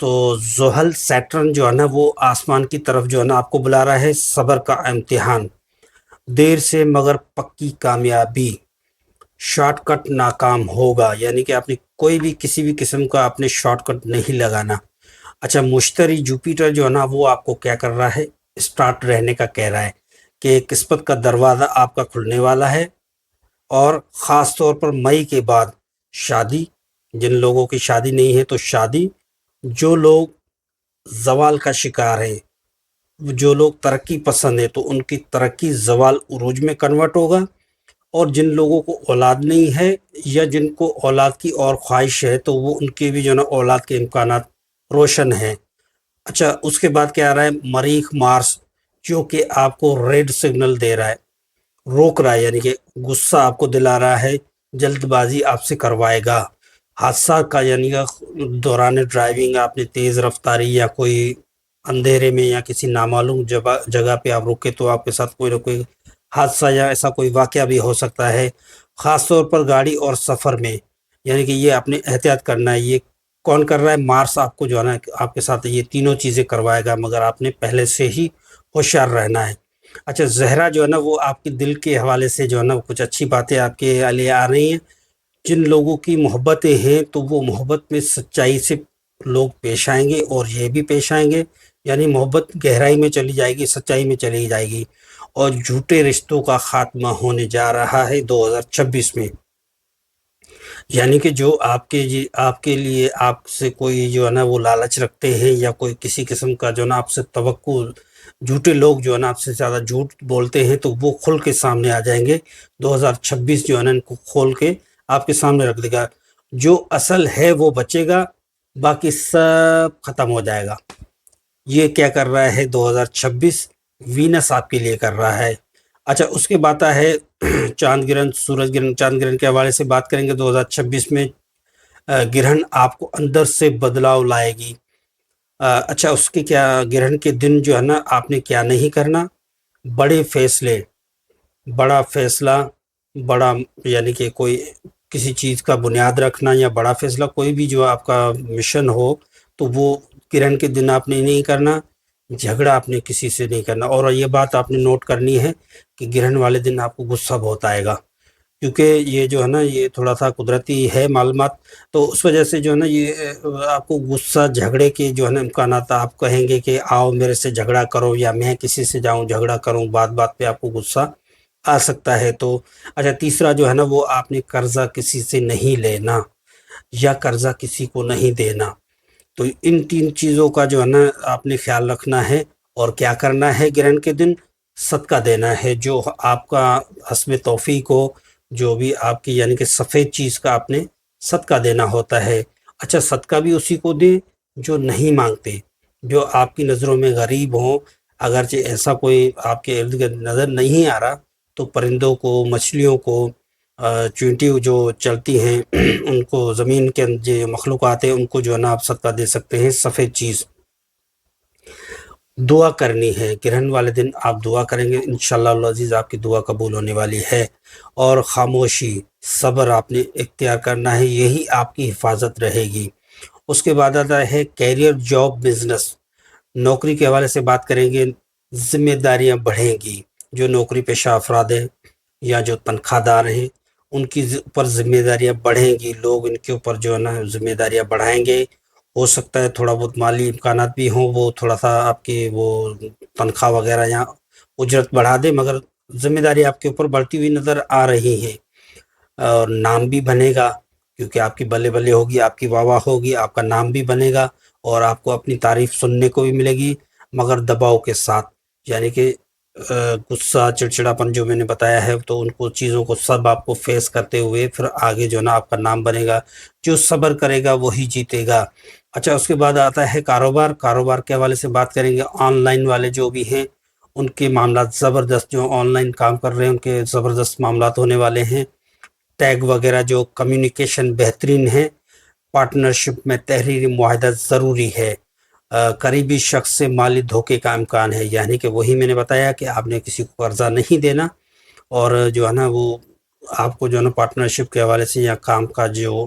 تو زحل سیٹرن جو ہے نا وہ آسمان کی طرف جو ہے نا آپ کو بلا رہا ہے، صبر کا امتحان، دیر سے مگر پکی کامیابی، شارٹ کٹ ناکام ہوگا، یعنی کہ آپ نے کوئی بھی کسی بھی قسم کا آپ نے شارٹ کٹ نہیں لگانا۔ اچھا، مشتری جوپیٹر جو ہے نا وہ آپ کو کیا کر رہا ہے، اسٹارٹ رہنے کا کہہ رہا ہے کہ قسمت کا دروازہ آپ کا کھلنے والا ہے، اور خاص طور پر مئی کے بعد شادی، جن لوگوں کی شادی نہیں ہے تو شادی، جو لوگ زوال کا شکار ہیں، جو لوگ ترقی پسند ہیں تو ان کی ترقی زوال عروج میں کنورٹ ہوگا، اور جن لوگوں کو اولاد نہیں ہے یا جن کو اولاد کی اور خواہش ہے تو وہ ان کے بھی جو ہے نا اولاد کے امکانات روشن ہیں۔ اچھا، اس کے بعد کیا آ رہا ہے، مریخ مارس، جو کہ آپ کو ریڈ سگنل دے رہا ہے، روک رہا ہے، یعنی کہ غصہ آپ کو دلا رہا ہے، جلد بازی آپ سے کروائے گا، حادثات کا، یعنی کہ دوران ڈرائیونگ آپ نے تیز رفتاری یا کوئی اندھیرے میں یا کسی نامعلوم جگہ پہ آپ رکے تو آپ کے ساتھ کوئی نہ کوئی حادثہ یا ایسا کوئی واقعہ بھی ہو سکتا ہے، خاص طور پر گاڑی اور سفر میں، یعنی کہ یہ آپ نے احتیاط کرنا ہے۔ یہ کون کر رہا ہے، مارس آپ کو جو ہے نا آپ کے ساتھ یہ تینوں چیزیں کروائے گا، مگر آپ نے پہلے سے ہی ہوشیار رہنا ہے۔ اچھا، زہرا جو ہے نا وہ آپ کے دل کے حوالے سے جو ہے نا کچھ اچھی باتیں آپ کے لیے آ رہی ہیں۔ جن لوگوں کی محبتیں ہیں تو وہ محبت میں سچائی سے لوگ پیش آئیں گے، اور یہ بھی پیش آئیں گے، یعنی محبت گہرائی میں چلی جائے گی، سچائی میں چلی جائے گی، اور جھوٹے رشتوں کا خاتمہ ہونے جا رہا ہے 2026 میں۔ یعنی کہ جو آپ کے لیے آپ سے کوئی جو ہے نا وہ لالچ رکھتے ہیں، یا کوئی کسی قسم کا جو ہے نا آپ سے توقع، جھوٹے لوگ جو ہے نا آپ سے زیادہ جھوٹ بولتے ہیں تو وہ کھل کے سامنے آ جائیں گے۔ 2026 جو ہے نا ان کو کھول کے آپ کے سامنے رکھ دے گا۔ جو اصل ہے وہ بچے گا، باقی سب ختم ہو جائے گا۔ یہ کیا کر رہا ہے 2026، وینس آپ کے لیے کر رہا ہے۔ اچھا، اس کے بعد ہے چاند گرہن، سورج گرہن۔ چاند گرہن کے حوالے سے بات کریں گے، 2026 میں گرہن آپ کو اندر سے بدلاؤ لائے گی۔ اچھا، اس کے کیا، گرہن کے دن جو ہے نا آپ نے کیا نہیں کرنا، بڑے فیصلے، بڑا فیصلہ، بڑا، یعنی کہ کوئی کسی چیز کا بنیاد رکھنا یا بڑا فیصلہ، کوئی بھی جو آپ کا مشن ہو تو وہ گرہن کے دن آپ نے نہیں کرنا۔ جھگڑا آپ نے کسی سے نہیں کرنا، اور یہ بات آپ نے نوٹ کرنی ہے کہ گرہن والے دن آپ کو غصہ بہت آئے گا، کیونکہ یہ جو ہے نا یہ تھوڑا سا قدرتی ہے معلومات، تو اس وجہ سے جو ہے نا یہ آپ کو غصہ، جھگڑے کے جو ہے نا امکانات، آپ کہیں گے کہ آؤ میرے سے جھگڑا کرو، یا میں کسی سے جاؤں جھگڑا کروں، بات بات پہ آپ کو غصہ آ سکتا ہے۔ تو اچھا، تیسرا جو ہے نا وہ آپ نے قرضہ کسی سے نہیں لینا، یا قرضہ کسی کو نہیں دینا۔ تو ان تین چیزوں کا جو ہے نا آپ نے خیال رکھنا ہے، اور کیا کرنا ہے گرہن کے دن، صدقہ دینا ہے، جو آپ کا حسب توفیق ہو، جو بھی آپ کی، یعنی کہ سفید چیز کا آپ نے صدقہ دینا ہوتا ہے۔ اچھا، صدقہ بھی اسی کو دیں جو نہیں مانگتے، جو آپ کی نظروں میں غریب ہوں، اگرچہ ایسا کوئی آپ کے ارد گرد نظر نہیں آ رہا تو پرندوں کو، مچھلیوں کو، چونٹی جو چلتی ہیں ان کو، زمین کے جو مخلوقات ہیں ان کو جو ہے نا آپ صدقہ دے سکتے ہیں، سفید چیز۔ دعا کرنی ہے، گرہن والے دن آپ دعا کریں گے، انشاءاللہ العزیز آپ کی دعا قبول ہونے والی ہے۔ اور خاموشی، صبر آپ نے اختیار کرنا ہے، یہی آپ کی حفاظت رہے گی۔ اس کے بعد آتا ہے کیریئر، جاب، بزنس۔ نوکری کے حوالے سے بات کریں گے، ذمہ داریاں بڑھیں گی، جو نوکری پیشہ افراد ہیں یا جو تنخواہ دار ہیں ان کی اوپر ذمہ داریاں بڑھیں گی، لوگ ان کے اوپر جو ہے نا ذمہ داریاں بڑھائیں گے۔ ہو سکتا ہے تھوڑا بہت مالی امکانات بھی ہوں، وہ تھوڑا سا آپ کے وہ تنخواہ وغیرہ یا اجرت بڑھا دے، مگر ذمہ داری آپ کے اوپر بڑھتی ہوئی نظر آ رہی ہے۔ اور نام بھی بنے گا، کیونکہ آپ کی بلے بلے ہوگی، آپ کی واہ واہ ہوگی، آپ کا نام بھی بنے گا، اور آپ کو اپنی تعریف سننے کو بھی ملے گی، مگر دباؤ کے ساتھ، یعنی کہ غصہ، چڑچڑاپن جو میں نے بتایا ہے، تو ان کو چیزوں کو سب آپ کو فیس کرتے ہوئے پھر آگے جو ہے نا آپ کا نام بنے گا۔ جو صبر کرے گا وہی جیتے گا۔ اچھا، اس کے بعد آتا ہے کاروبار۔ کاروبار کے حوالے سے بات کریں گے، آن لائن والے جو بھی ہیں ان کے معاملات زبردست، جو آن لائن کام کر رہے ہیں ان کے زبردست معاملات ہونے والے ہیں۔ ٹیگ وغیرہ، جو کمیونیکیشن بہترین ہے۔ پارٹنرشپ میں تحریری معاہدہ ضروری ہے۔ قریبی شخص سے مالی دھوکے کا امکان ہے، یعنی کہ وہی میں نے بتایا کہ آپ نے کسی کو قرضہ نہیں دینا، اور جو ہے نا وہ آپ کو جو ہے نا پارٹنرشپ کے حوالے سے یا کام کا جو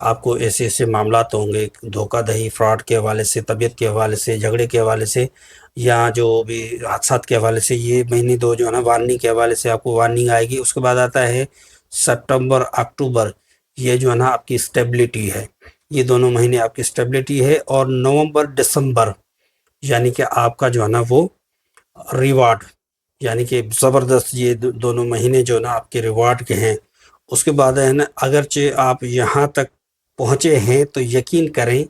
آپ کو ایسے ایسے معاملات ہوں گے، دھوکہ دہی، فراڈ کے حوالے سے، طبیعت کے حوالے سے، جھگڑے کے حوالے سے، یا جو بھی حادثات کے حوالے سے، یہ مہینے دو جو ہے نا وارننگ کے حوالے سے آپ کو وارننگ آئے گی۔ اس کے بعد آتا ہے ستمبر اکتوبر، یہ جو ہے نا آپ کی اسٹیبلٹی ہے، یہ دونوں مہینے آپ کی اسٹیبلٹی ہے۔ اور نومبر دسمبر یعنی کہ آپ کا جو ہے نا وہ ریوارڈ، یعنی کہ زبردست، یہ دونوں مہینے جو ہے نا آپ کے ریوارڈ کے ہیں۔ اس کے بعد ہے نا اگرچہ آپ یہاں تک پہنچے ہیں تو یقین کریں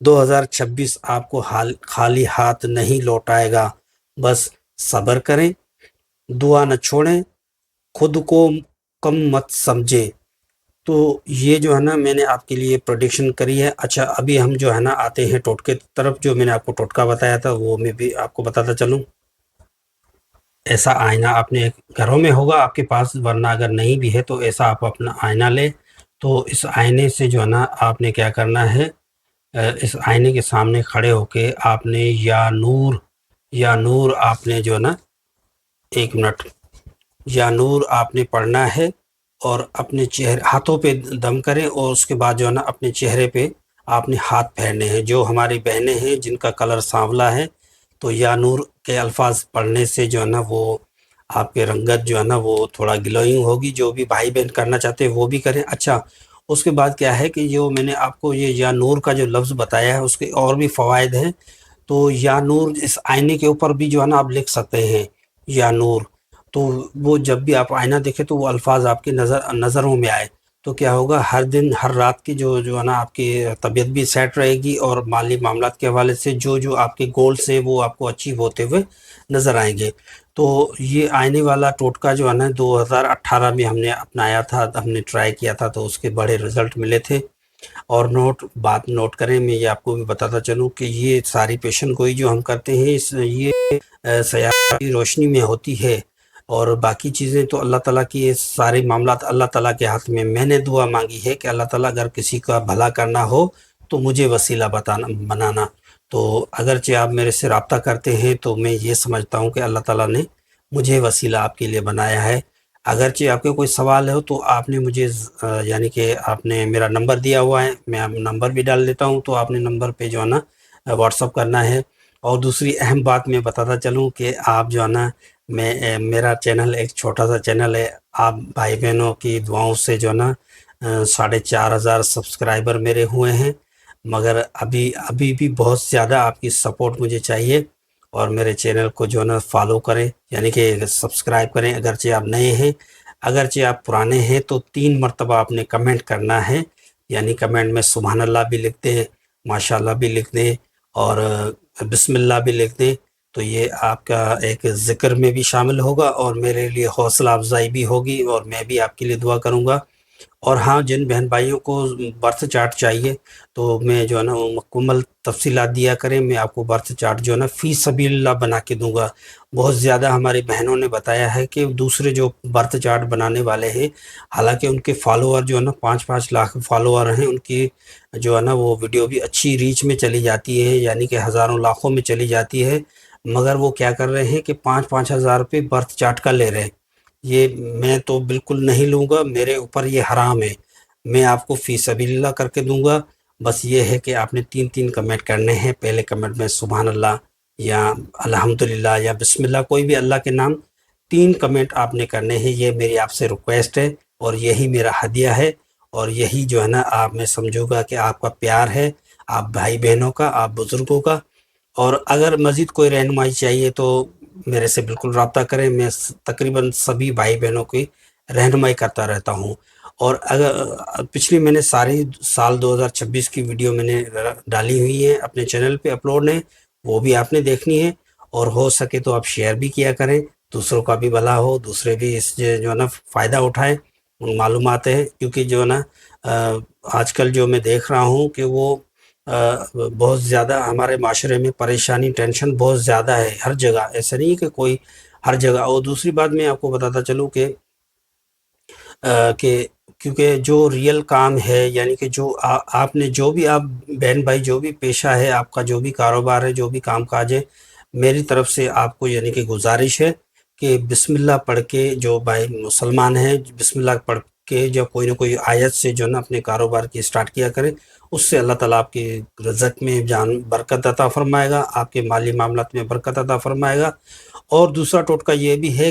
2026 آپ کو خالی ہاتھ نہیں لوٹائے گا۔ بس صبر کریں، دعا نہ چھوڑیں، خود کو کم مت سمجھے۔ تو یہ جو ہے نا میں نے آپ کے لیے پروڈکشن کری ہے۔ اچھا، ابھی ہم جو ہے نا آتے ہیں ٹوٹکے طرف۔ جو میں نے آپ کو ٹوٹکا بتایا تھا وہ میں بھی آپ کو بتاتا چلوں۔ ایسا آئینہ اپنے گھروں میں ہوگا آپ کے پاس، ورنہ اگر نہیں بھی ہے تو ایسا آپ اپنا آئینہ لیں۔ تو اس آئینے سے جو ہے نا آپ نے کیا کرنا ہے، اس آئینے کے سامنے کھڑے ہو کے آپ نے یا نور آپ نے جو ہے نا، ایک منٹ، یا نور آپ نے پڑھنا ہے، اور اپنے چہرے ہاتھوں پہ دم کریں، اور اس کے بعد جو ہے نا اپنے چہرے پہ آپ نے ہاتھ پھیرنے ہیں۔ جو ہماری بہنیں ہیں جن کا کلر سانولا ہے، تو یا نور کے الفاظ پڑھنے سے جو ہے نا وہ آپ کے رنگت جو ہے نا وہ تھوڑا گلوئنگ ہوگی۔ جو بھی بھائی بہن کرنا چاہتے ہیں وہ بھی کریں۔ اچھا، اس کے بعد کیا ہے کہ جو میں نے آپ کو یہ یا نور کا جو لفظ بتایا ہے اس کے اور بھی فوائد ہیں۔ تو یا نور اس آئینے کے اوپر بھی جو ہے نا آپ لکھ سکتے ہیں یا نور، تو وہ جب بھی آپ آئینہ دیکھیں تو وہ الفاظ آپ کے نظروں میں آئے، تو کیا ہوگا، ہر دن ہر رات کی جو ہے نا آپ کی طبیعت بھی سیٹ رہے گی، اور مالی معاملات کے حوالے سے جو آپ کے گولز ہیں وہ آپ کو اچیو ہوتے ہوئے نظر آئیں گے۔ تو یہ آئینے والا ٹوٹکا جو ہے نا 2018 میں ہم نے اپنایا تھا، ہم نے ٹرائی کیا تھا، تو اس کے بڑے رزلٹ ملے تھے۔ اور بات نوٹ کریں، میں یہ آپ کو بھی بتاتا چلوں کہ یہ ساری پیشن گوئی جو ہم کرتے ہیں یہ سیاح کی روشنی میں ہوتی ہے، اور باقی چیزیں تو اللہ تعالیٰ کی، یہ سارے معاملات اللہ تعالیٰ کے ہاتھ میں۔ میں نے دعا مانگی ہے کہ اللہ تعالیٰ اگر کسی کا بھلا کرنا ہو تو مجھے وسیلہ بنانا۔ تو اگرچہ آپ میرے سے رابطہ کرتے ہیں تو میں یہ سمجھتا ہوں کہ اللہ تعالیٰ نے مجھے وسیلہ آپ کے لیے بنایا ہے۔ اگرچہ آپ کے کوئی سوال ہو تو آپ نے مجھے یعنی کہ آپ نے میرا نمبر دیا ہوا ہے، میں نمبر بھی ڈال دیتا ہوں، تو آپ نے نمبر پہ جو ہے نا واٹس اپ کرنا ہے۔ اور دوسری اہم بات میں بتاتا چلوں کہ آپ جو ہے نا، میرا چینل ایک چھوٹا سا چینل ہے، آپ بھائی بہنوں کی دعاؤں سے جو ہے نا 4,500 سبسکرائبر میرے ہوئے ہیں، مگر ابھی بھی بہت زیادہ آپ کی سپورٹ مجھے چاہیے، اور میرے چینل کو جو ہے نا فالو کریں، یعنی کہ سبسکرائب کریں اگرچہ آپ نئے ہیں۔ اگرچہ آپ پرانے ہیں تو 3 مرتبہ آپ نے کمنٹ کرنا ہے، یعنی کمنٹ میں سبحان اللہ بھی لکھ دیں، ماشاء اللہ بھی لکھ دیں، اور بسم اللہ بھی لکھ دیں، تو یہ آپ کا ایک ذکر میں بھی شامل ہوگا، اور میرے لیے حوصلہ افزائی بھی ہوگی، اور میں بھی آپ کے لیے دعا کروں گا۔ اور ہاں، جن بہن بھائیوں کو برتھ چارٹ چاہیے تو میں جو ہے نا مکمل تفصیلات دیا کریں، میں آپ کو برتھ چارٹ جو ہے نا فی سبیل اللہ بنا کے دوں گا۔ بہت زیادہ ہماری بہنوں نے بتایا ہے کہ دوسرے جو برتھ چارٹ بنانے والے ہیں، حالانکہ ان کے فالوور جو ہے نا 5-5 لاکھ فالوور ہیں، ان کی جو ہے نا وہ ویڈیو بھی اچھی ریچ میں چلی جاتی ہے، یعنی کہ ہزاروں لاکھوں میں چلی جاتی ہے، مگر وہ کیا کر رہے ہیں کہ 5-5 ہزار روپے برتھ چارٹ کا لے رہے ہیں۔ یہ میں تو بالکل نہیں لوں گا، میرے اوپر یہ حرام ہے، میں آپ کو فی سبیل اللہ کر کے دوں گا۔ بس یہ ہے کہ آپ نے 3 کمنٹ کرنے ہیں۔ پہلے کمنٹ میں سبحان اللہ یا الحمدللہ یا بسم اللہ، کوئی بھی اللہ کے نام، 3 کمنٹ آپ نے کرنے ہیں۔ یہ میری آپ سے ریکویسٹ ہے، اور یہی میرا ہدیہ ہے، اور یہی جو ہے نا آپ میں سمجھو گا کہ آپ کا پیار ہے، آپ بھائی بہنوں کا، آپ بزرگوں کا۔ اور اگر مزید کوئی رہنمائی چاہیے تو میرے سے بالکل رابطہ کریں، میں تقریباً سبھی بھائی بہنوں کی رہنمائی کرتا رہتا ہوں۔ اور اگر پچھلی میں نے ساری سال 2026 کی ویڈیو میں نے ڈالی ہوئی ہے اپنے چینل پہ اپلوڈ ہے، وہ بھی آپ نے دیکھنی ہے، اور ہو سکے تو آپ شیئر بھی کیا کریں، دوسروں کا بھی بھلا ہو، دوسرے بھی اس جو ہے نا فائدہ اٹھائیں ان معلومات ہیں۔ کیونکہ جو ہے نا آج کل جو میں دیکھ رہا ہوں کہ وہ بہت زیادہ ہمارے معاشرے میں پریشانی، ٹینشن بہت زیادہ ہے ہر جگہ، ایسا نہیں کہ کوئی ہر جگہ۔ اور دوسری بات میں آپ کو بتاتا چلوں کہ کیونکہ جو ریئل کام ہے، یعنی کہ جو آپ نے جو بھی، آپ بہن بھائی جو بھی پیشہ ہے آپ کا، جو بھی کاروبار ہے، جو بھی کام کاج ہے، میری طرف سے آپ کو یعنی کہ گزارش ہے کہ بسم اللہ پڑھ کے، جو بھائی مسلمان ہیں بسم اللہ کہ جب کوئی نہ کوئی آیت سے جو ہے نا اپنے کاروبار کی سٹارٹ کیا کریں، اس سے اللہ تعالیٰ آپ کے رزق میں جان برکت عطا فرمائے گا، آپ کے مالی معاملات میں برکت عطا فرمائے گا۔ اور دوسرا ٹوٹکا یہ بھی ہے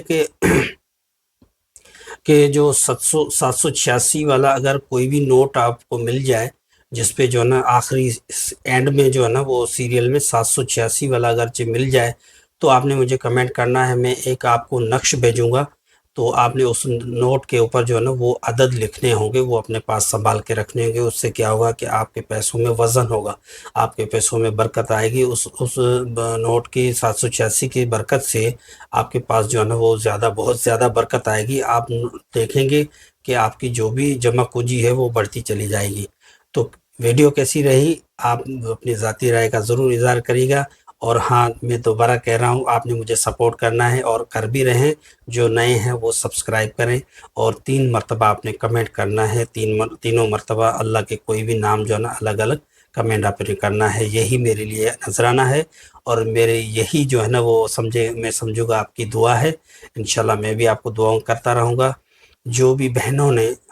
کہ جو 786 والا اگر کوئی بھی نوٹ آپ کو مل جائے، جس پہ جو ہے نا آخری اینڈ میں جو ہے نا وہ سیریل میں 786 والا اگرچہ مل جائے، تو آپ نے مجھے کمنٹ کرنا ہے، میں ایک آپ کو نقش بھیجوں گا، تو آپ نے اس نوٹ کے اوپر جو ہے نا وہ عدد لکھنے ہوں گے، وہ اپنے پاس سنبھال کے رکھنے ہوں گے۔ اس سے کیا ہوگا کہ آپ کے پیسوں میں وزن ہوگا، آپ کے پیسوں میں برکت آئے گی۔ اس نوٹ کی 786 کی برکت سے آپ کے پاس جو ہے نا وہ بہت زیادہ برکت آئے گی۔ آپ دیکھیں گے کہ آپ کی جو بھی جمع پونجی ہے وہ بڑھتی چلی جائے گی۔ تو ویڈیو کیسی رہی، آپ اپنی ذاتی رائے کا ضرور اظہار کریے گا۔ اور ہاں، میں دوبارہ کہہ رہا ہوں، آپ نے مجھے سپورٹ کرنا ہے اور کر بھی رہے ہیں۔ جو نئے ہیں وہ سبسکرائب کریں، اور 3 مرتبہ آپ نے کمنٹ کرنا ہے، تینوں مرتبہ اللہ کے کوئی بھی نام جو ہے نا الگ الگ کمنٹ آپ نے کرنا ہے۔ یہی میرے لیے نذرانہ ہے، اور میرے یہی جو ہے نا وہ میں سمجھوں گا آپ کی دعا ہے۔ انشاءاللہ میں بھی آپ کو دعاؤں کرتا رہوں گا۔ جو بھی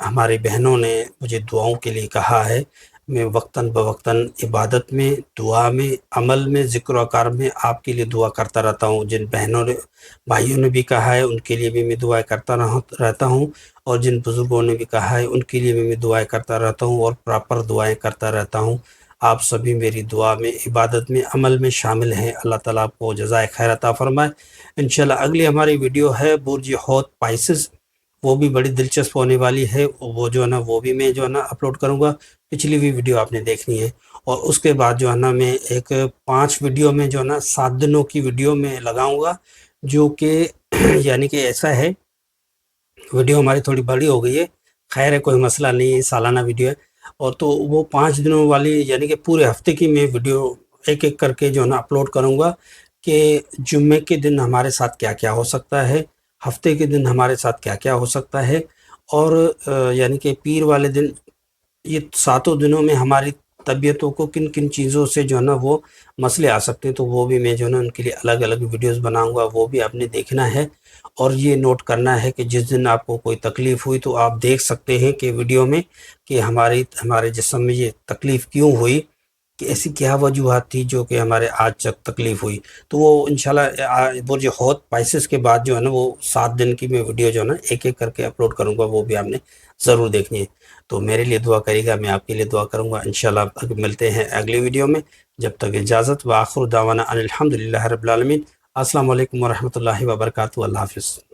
ہماری بہنوں نے مجھے دعاؤں کے لیے کہا ہے، میں وقتاً بوقتاً عبادت میں، دعا میں، عمل میں، ذکر و اذکار میں آپ کے لیے دعا کرتا رہتا ہوں۔ جن بھائیوں نے بھی کہا ہے ان کے لیے بھی میں دعائیں کرتا رہتا ہوں، اور جن بزرگوں نے بھی کہا ہے ان کے لیے بھی میں دعائیں کرتا رہتا ہوں، اور پراپر دعائیں کرتا رہتا ہوں۔ آپ سبھی میری دعا میں، عبادت میں، عمل میں شامل ہیں۔ اللہ تعالیٰ آپ کو جزائے خیر عطا فرمائے۔ انشاءاللہ اگلی ہماری ویڈیو ہے برج حوت پائسز، وہ بھی بڑی دلچسپ ہونے والی ہے۔ وہ جو ہے نا وہ بھی میں جو ہے نا اپلوڈ کروں گا۔ پچھلی بھی ویڈیو آپ نے دیکھنی ہے، اور اس کے بعد جو ہے نا میں ایک 5 ویڈیو میں جو ہے نا 7 دنوں کی ویڈیو میں لگاؤں گا، جو کہ یعنی کہ ایسا ہے، ویڈیو ہماری تھوڑی بڑی ہو گئی ہے، خیر ہے، کوئی مسئلہ نہیں ہے، سالانہ ویڈیو ہے۔ اور تو وہ 5 دنوں والی یعنی کہ پورے ہفتے کی میں ویڈیو ایک ایک کر کے جو ہے نا اپلوڈ کروں گا، کہ جمعے کے دن ہمارے ساتھ کیا کیا ہو سکتا ہے، ہفتے کے دن ہمارے ساتھ کیا کیا ہو سکتا ہے، اور یعنی کہ پیر والے دن، یہ 7 دنوں میں ہماری طبیعتوں کو کن کن چیزوں سے جو ہے نا وہ مسئلے آ سکتے ہیں، تو وہ بھی میں جو ہے نا ان کے لیے الگ الگ ویڈیوز بناؤں گا، وہ بھی آپ نے دیکھنا ہے۔ اور یہ نوٹ کرنا ہے کہ جس دن آپ کو کوئی تکلیف ہوئی تو آپ دیکھ سکتے ہیں کہ ویڈیو میں کہ ہمارے جسم میں یہ تکلیف کیوں ہوئی، کہ ایسی کیا وجوہات تھی جو کہ ہمارے آج تک تکلیف ہوئی۔ تو وہ انشاءاللہ برج حوت پائسز کے بعد جو ہے نا وہ 7 دن کی میں ویڈیو جو ہے نا ایک ایک کر کے اپلوڈ کروں گا، وہ بھی آپ نے ضرور دیکھنی ہے۔ تو میرے لیے دعا کرے گا، میں آپ کے لیے دعا کروں گا۔ انشاءاللہ ملتے ہیں اگلی ویڈیو میں، جب تک اجازت، وآخر دعوانا ان الحمدللہ رب العالمین۔ السلام علیکم ورحمۃ اللہ وبرکاتہ۔ اللہ حافظ۔